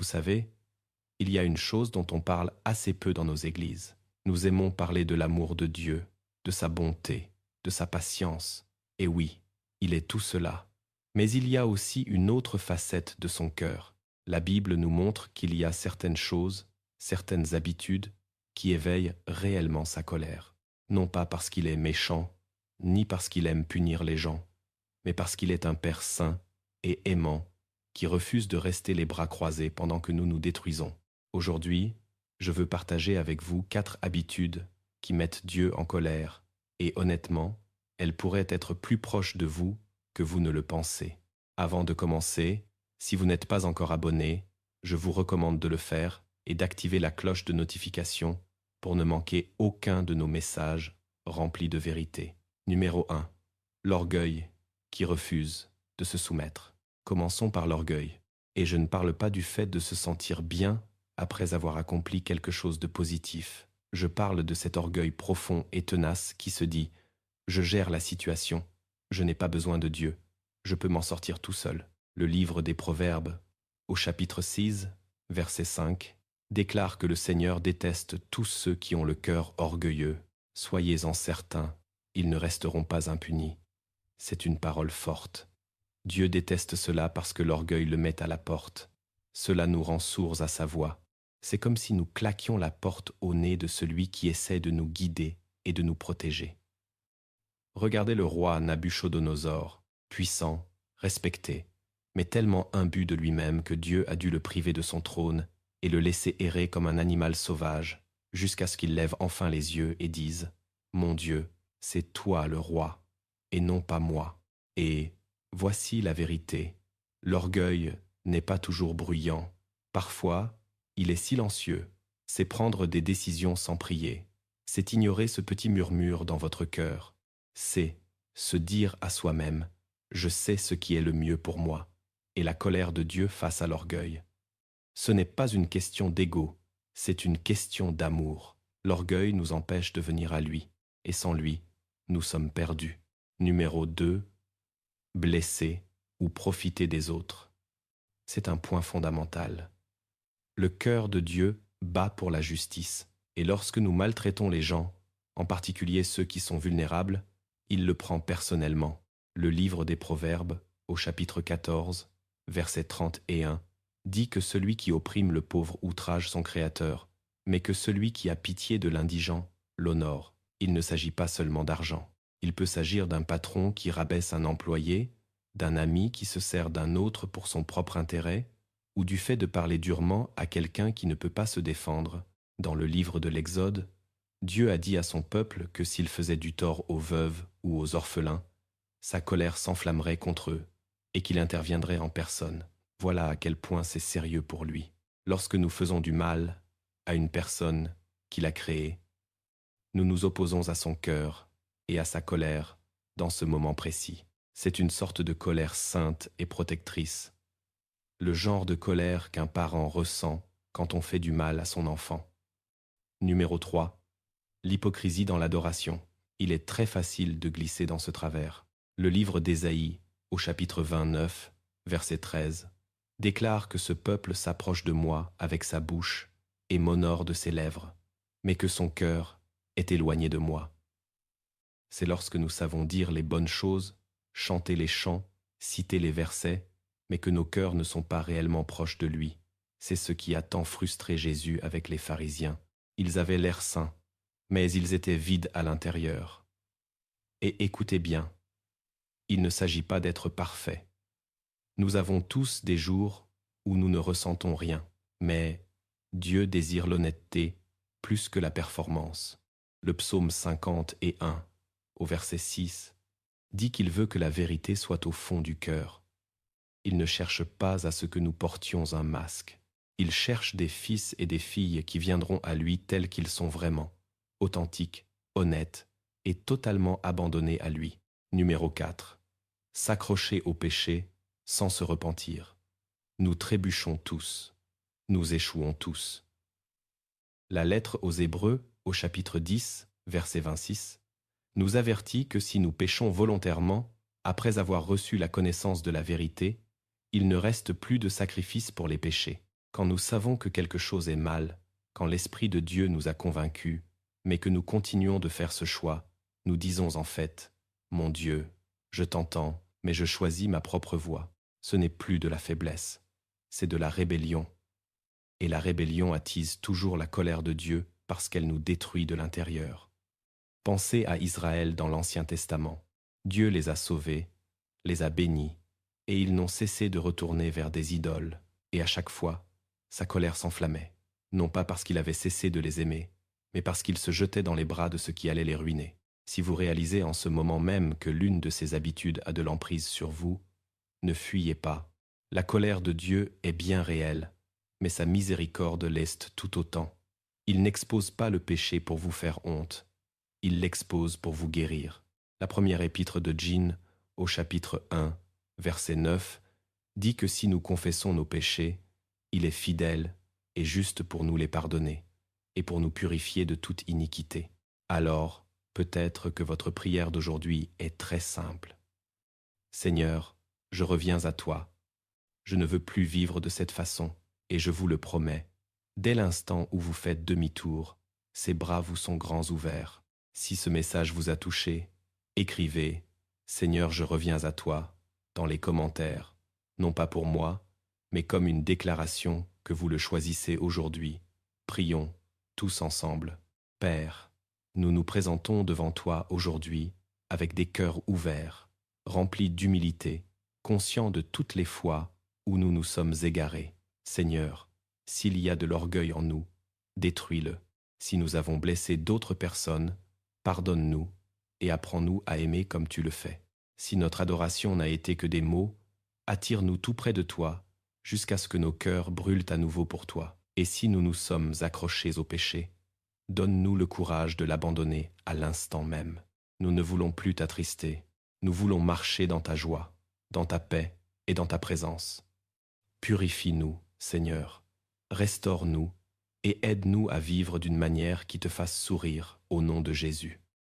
Vous savez, il y a une chose dont on parle assez peu dans nos églises. Nous aimons parler de l'amour de Dieu, de sa bonté, de sa patience. Et oui, il est tout cela. Mais il y a aussi une autre facette de son cœur. La Bible nous montre qu'il y a certaines choses, certaines habitudes, qui éveillent réellement sa colère. Non pas parce qu'il est méchant, ni parce qu'il aime punir les gens, mais parce qu'il est un Père saint et aimant, qui refuse de rester les bras croisés pendant que nous nous détruisons. Aujourd'hui, je veux partager avec vous 4 habitudes qui mettent Dieu en colère, et honnêtement, elles pourraient être plus proches de vous que vous ne le pensez. Avant de commencer, si vous n'êtes pas encore abonné, je vous recommande de le faire et d'activer la cloche de notification pour ne manquer aucun de nos messages remplis de vérité. Numéro 1. L'orgueil qui refuse de se soumettre. Commençons par l'orgueil. Et je ne parle pas du fait de se sentir bien après avoir accompli quelque chose de positif. Je parle de cet orgueil profond et tenace qui se dit « Je gère la situation, je n'ai pas besoin de Dieu, je peux m'en sortir tout seul ». Le livre des Proverbes, au chapitre 6, verset 5, déclare que le Seigneur déteste tous ceux qui ont le cœur orgueilleux. Soyez-en certains, ils ne resteront pas impunis. C'est une parole forte. Dieu déteste cela parce que l'orgueil le met à la porte. Cela nous rend sourds à sa voix. C'est comme si nous claquions la porte au nez de celui qui essaie de nous guider et de nous protéger. Regardez le roi Nabuchodonosor, puissant, respecté, mais tellement imbu de lui-même que Dieu a dû le priver de son trône et le laisser errer comme un animal sauvage, jusqu'à ce qu'il lève enfin les yeux et dise « Mon Dieu, c'est toi le roi, et non pas moi. » Et voici la vérité. L'orgueil n'est pas toujours bruyant. Parfois, il est silencieux. C'est prendre des décisions sans prier. C'est ignorer ce petit murmure dans votre cœur. C'est se dire à soi-même « Je sais ce qui est le mieux pour moi » et la colère de Dieu face à l'orgueil. Ce n'est pas une question d'ego, c'est une question d'amour. L'orgueil nous empêche de venir à lui, et sans lui, nous sommes perdus. Numéro 2. Blesser ou profiter des autres. C'est un point fondamental. Le cœur de Dieu bat pour la justice, et lorsque nous maltraitons les gens, en particulier ceux qui sont vulnérables, il le prend personnellement. Le livre des Proverbes, au chapitre 14, verset 31, dit que celui qui opprime le pauvre outrage son Créateur, mais que celui qui a pitié de l'indigent l'honore. Il ne s'agit pas seulement d'argent. Il peut s'agir d'un patron qui rabaisse un employé, d'un ami qui se sert d'un autre pour son propre intérêt, ou du fait de parler durement à quelqu'un qui ne peut pas se défendre. Dans le livre de l'Exode, Dieu a dit à son peuple que s'il faisait du tort aux veuves ou aux orphelins, sa colère s'enflammerait contre eux et qu'il interviendrait en personne. Voilà à quel point c'est sérieux pour lui. Lorsque nous faisons du mal à une personne qu'il a créée, nous nous opposons à son cœur et à sa colère dans ce moment précis. C'est une sorte de colère sainte et protectrice, le genre de colère qu'un parent ressent quand on fait du mal à son enfant. Numéro 3. L'hypocrisie dans l'adoration. Il est très facile de glisser dans ce travers. Le livre d'Ésaïe, au chapitre 29, verset 13, déclare que ce peuple s'approche de moi avec sa bouche et m'honore de ses lèvres, mais que son cœur est éloigné de moi. C'est lorsque nous savons dire les bonnes choses, chanter les chants, citer les versets, mais que nos cœurs ne sont pas réellement proches de lui. C'est ce qui a tant frustré Jésus avec les pharisiens. Ils avaient l'air saints, mais ils étaient vides à l'intérieur. Et écoutez bien, il ne s'agit pas d'être parfait. Nous avons tous des jours où nous ne ressentons rien, mais Dieu désire l'honnêteté plus que la performance. Le psaume 51, au verset 6, dit qu'il veut que la vérité soit au fond du cœur. Il ne cherche pas à ce que nous portions un masque. Il cherche des fils et des filles qui viendront à lui tels qu'ils sont vraiment, authentiques, honnêtes et totalement abandonnés à lui. Numéro 4. S'accrocher au péché sans se repentir. Nous trébuchons tous. Nous échouons tous. La lettre aux Hébreux, au chapitre 10, verset 26, nous avertit que si nous péchons volontairement, après avoir reçu la connaissance de la vérité, il ne reste plus de sacrifice pour les péchés. Quand nous savons que quelque chose est mal, quand l'Esprit de Dieu nous a convaincus, mais que nous continuons de faire ce choix, nous disons en fait, « Mon Dieu, je t'entends, mais je choisis ma propre voie. » Ce n'est plus de la faiblesse, c'est de la rébellion. Et la rébellion attise toujours la colère de Dieu parce qu'elle nous détruit de l'intérieur. Pensez à Israël dans l'Ancien Testament. Dieu les a sauvés, les a bénis, et ils n'ont cessé de retourner vers des idoles. Et à chaque fois, sa colère s'enflammait, non pas parce qu'il avait cessé de les aimer, mais parce qu'il se jetait dans les bras de ceux qui allaient les ruiner. Si vous réalisez en ce moment même que l'une de ces habitudes a de l'emprise sur vous, ne fuyez pas. La colère de Dieu est bien réelle, mais sa miséricorde l'est tout autant. Il n'expose pas le péché pour vous faire honte, il l'expose pour vous guérir. La première épître de Jean, au chapitre 1, verset 9, dit que si nous confessons nos péchés, il est fidèle et juste pour nous les pardonner et pour nous purifier de toute iniquité. Alors, peut-être que votre prière d'aujourd'hui est très simple. Seigneur, je reviens à toi. Je ne veux plus vivre de cette façon, et je vous le promets. Dès l'instant où vous faites demi-tour, ses bras vous sont grands ouverts. Si ce message vous a touché, écrivez « Seigneur, je reviens à toi » dans les commentaires, non pas pour moi, mais comme une déclaration que vous le choisissez aujourd'hui. Prions, tous ensemble. Père, nous nous présentons devant toi aujourd'hui avec des cœurs ouverts, remplis d'humilité, conscients de toutes les fois où nous nous sommes égarés. Seigneur, s'il y a de l'orgueil en nous, détruis-le. Si nous avons blessé d'autres personnes, pardonne-nous et apprends-nous à aimer comme tu le fais. Si notre adoration n'a été que des mots, attire-nous tout près de toi, jusqu'à ce que nos cœurs brûlent à nouveau pour toi. Et si nous nous sommes accrochés au péché, donne-nous le courage de l'abandonner à l'instant même. Nous ne voulons plus t'attrister, nous voulons marcher dans ta joie, dans ta paix et dans ta présence. Purifie-nous, Seigneur, restaure-nous et aide-nous à vivre d'une manière qui te fasse sourire au nom de Jésus.